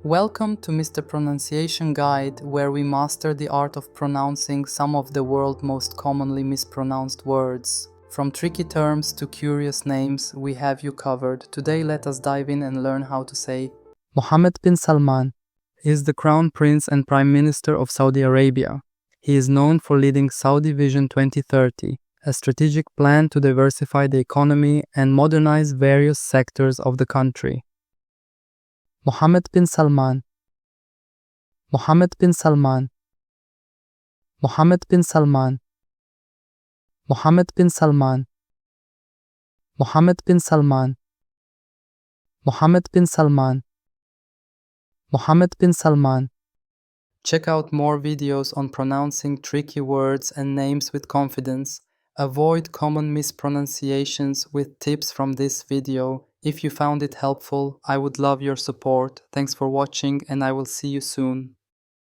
Welcome to Mr. Pronunciation Guide, where we master the art of pronouncing some of the world's most commonly mispronounced words. From tricky terms to curious names, we have you covered. Today let us dive in and learn how to say Mohammed bin Salman. He is the Crown Prince and Prime Minister of Saudi Arabia. He is known for leading Saudi Vision 2030, a strategic plan to diversify the economy and modernize various sectors of the country. Mohammed bin Salman. Mohammed bin Salman. Mohammed bin Salman. Mohammed bin Salman. Mohammed bin Salman. Mohammed bin Salman. Mohammed bin Salman. Check out more videos on pronouncing tricky words and names with confidence. Avoid common mispronunciations with tips from this video. If you found it helpful, I would love your support. Thanks for watching and I will see you soon.